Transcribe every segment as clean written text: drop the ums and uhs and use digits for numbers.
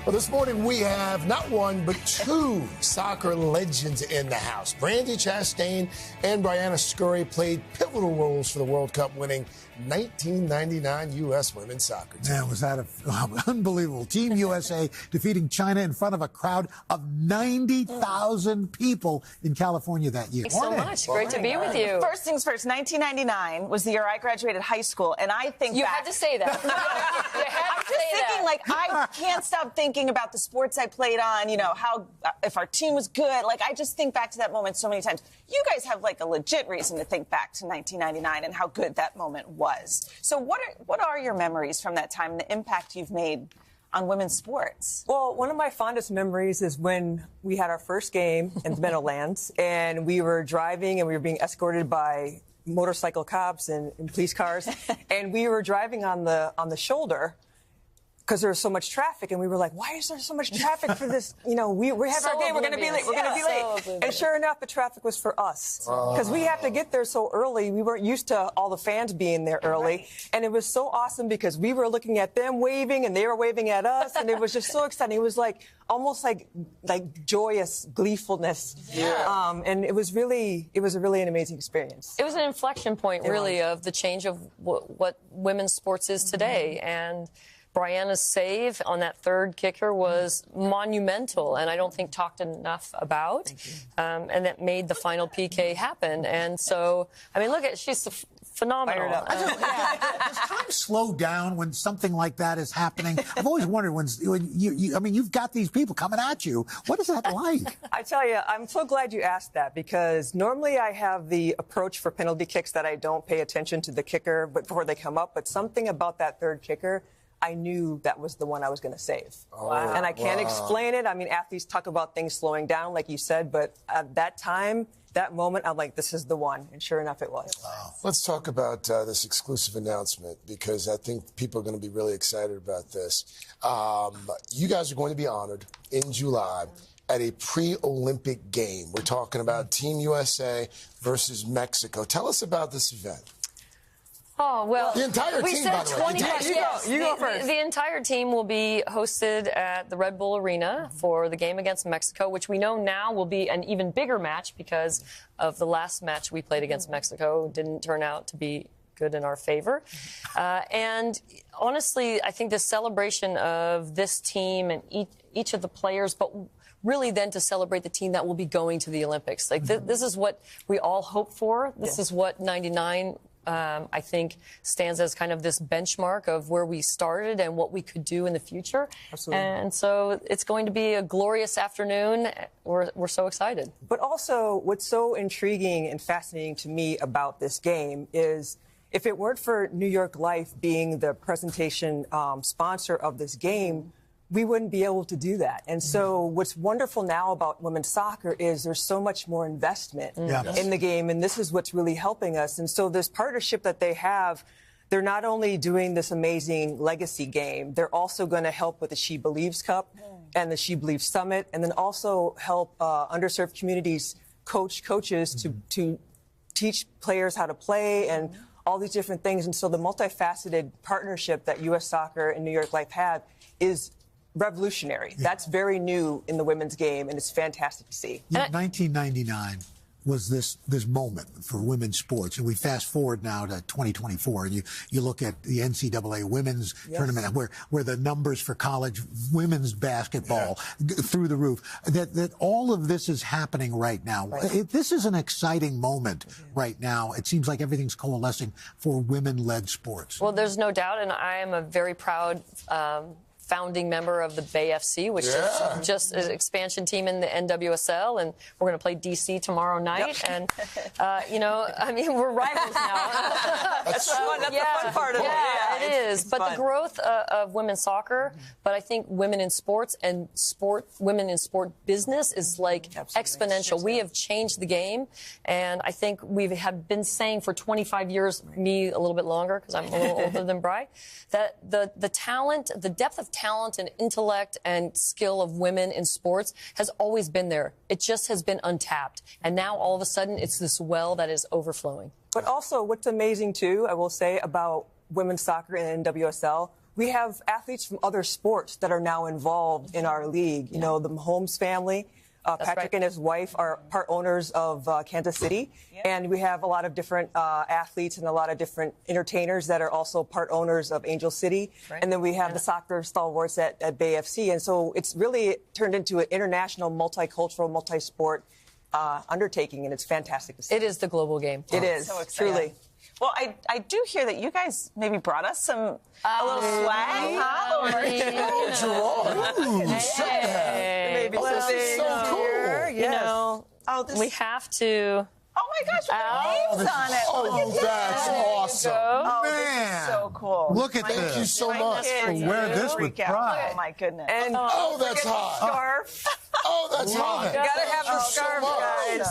Well, this morning we have not one, but two soccer legends in the house. Brandi Chastain and Briana Scurry played pivotal roles for the World Cup winning 1999 U.S. women's soccer team. Man, was that unbelievable. Team USA defeating China in front of a crowd of 90,000 people in California that year. Thanks so much. Great to be with you. First things first, 1999 was the year I graduated high school, and I think you had to say that. You had to say thinking, like, I can't stop thinking about the sports I played on, you know, how, if our team was good. Like, I just think back to that moment so many times. You guys have, like, a legit reason to think back to 1999 and how good that moment was. So what are your memories from that time and the impact you've made on women's sports? Well, one of my fondest memories is when we had our first game in the Meadowlands, and we were driving and we were being escorted by motorcycle cops and police cars, and we were driving on the shoulder because there was so much traffic, and we were like, why is there so much traffic for this? You know, we have our game, we're going to be late, we're going to be late. And sure enough, the traffic was for us because we have to get there so early. We weren't used to all the fans being there early. Right. And it was so awesome because we were looking at them waving and they were waving at us, and it was just so exciting. It was like almost like joyous gleefulness. Yeah. And it was really an amazing experience. It was an inflection point, really, of the change of what women's sports is today. And Briana's save on that third kicker was monumental, and I don't think talked enough about. And that made the final PK happen. And so, I mean, look at she's phenomenal. Does time slow down when something like that is happening? I've always wondered when you've got these people coming at you. What is that like? I tell you, I'm so glad you asked that, because normally I have the approach for penalty kicks that I don't pay attention to the kicker before they come up. But something about that third kicker, I knew that was the one I was going to save. Wow. And I can't explain it. I mean, athletes talk about things slowing down, like you said, but at that time, that moment, I'm like, this is the one. And sure enough, it was. Wow. Let's talk about this exclusive announcement, because I think people are going to be really excited about this. You guys are going to be honored in July at a pre-Olympic game. We're talking about Team USA versus Mexico. Tell us about this event. Oh, well, the entire we team, said by the way. 20 yes, you go first. The entire team will be hosted at the Red Bull Arena for the game against Mexico, which we know now will be an even bigger match because of the last match we played against Mexico. Didn't turn out to be good in our favor. And honestly, I think the celebration of this team and each of the players, but really then to celebrate the team that will be going to the Olympics. Like this is what we all hope for. This is what 99 I think stands as kind of this benchmark of where we started and what we could do in the future. Absolutely. And so it's going to be a glorious afternoon. We're so excited. But also, what's so intriguing and fascinating to me about this game is, if it weren't for New York Life being the presentation sponsor of this game, we wouldn't be able to do that. And so what's wonderful now about women's soccer is there's so much more investment in the game, and this is what's really helping us. And so this partnership that they have, they're not only doing this amazing legacy game, they're also going to help with the She Believes Cup and the She Believes Summit, and then also help underserved communities coaches to teach players how to play and all these different things. And so the multifaceted partnership that U.S. Soccer and New York Life have is revolutionary. That's very new in the women's game, and it's fantastic to see. You know, 1999 was this moment for women's sports, and we fast forward now to 2024, and you look at the NCAA women's tournament where the numbers for college women's basketball through the roof. That all of this is happening right now. This is an exciting moment right now. It seems like everything's coalescing for women-led sports. Well, there's no doubt, and I am a very proud founding member of the Bay FC, which is just an expansion team in the NWSL, and we're going to play DC tomorrow night. And you know, I mean, we're rivals now. That's the fun part of it. Yeah, it is. But fun. the growth of women's soccer, but I think women in sports and women in sport business is like exponential. We have changed the game, and I think we have been saying for 25 years, me a little bit longer because I'm a little older than Bri, that the talent, the depth of talent and intellect and skill of women in sports has always been there. It just has been untapped. And now all of a sudden it's this well that is overflowing. But also what's amazing too, I will say, about women's soccer and NWSL, we have athletes from other sports that are now involved in our league. You know, the Mahomes family. Patrick and his wife are part owners of Kansas City. And we have a lot of different athletes and a lot of different entertainers that are also part owners of Angel City. And then we have the soccer stalwarts at Bay FC. And so it's really turned into an international, multicultural, multi-sport undertaking, and it's fantastic to see. It is the global game. It is, so exciting. truly. Well, I do hear that you guys maybe brought us a little swag, huh? Or, Ooh, Maybe this is so cool. Yes. You know, we have to. Oh my gosh, with names on it. Oh, that's awesome. Oh, Man. this is so cool. Look at Thank this. you so much. We'll wear this with Freak out. pride. Oh my goodness. And Oh, that's hot. scarf. Oh, that's hot. Gotta have the Thank you so scarf, much. guys.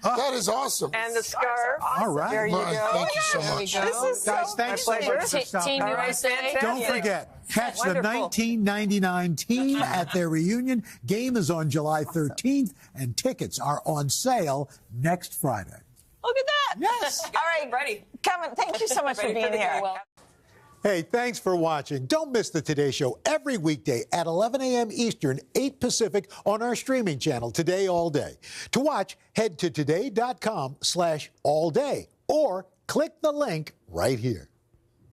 That is awesome. And the scarf. All right. There you Mine, go. thank you so much. This is Guys, so thanks so pleasure. much for stopping Team by. USA. fantastic. Don't forget, catch the Wonderful. 1999 team at their reunion. Game is on July 13th, and tickets are on sale next Friday. Look at that. Yes. All right, Ready. Kevin, thank you so much for being here. Hey, thanks for watching. Don't miss the Today Show every weekday at 11 a.m. Eastern, 8 Pacific on our streaming channel, Today All Day. To watch, head to today.com/allday or click the link right here.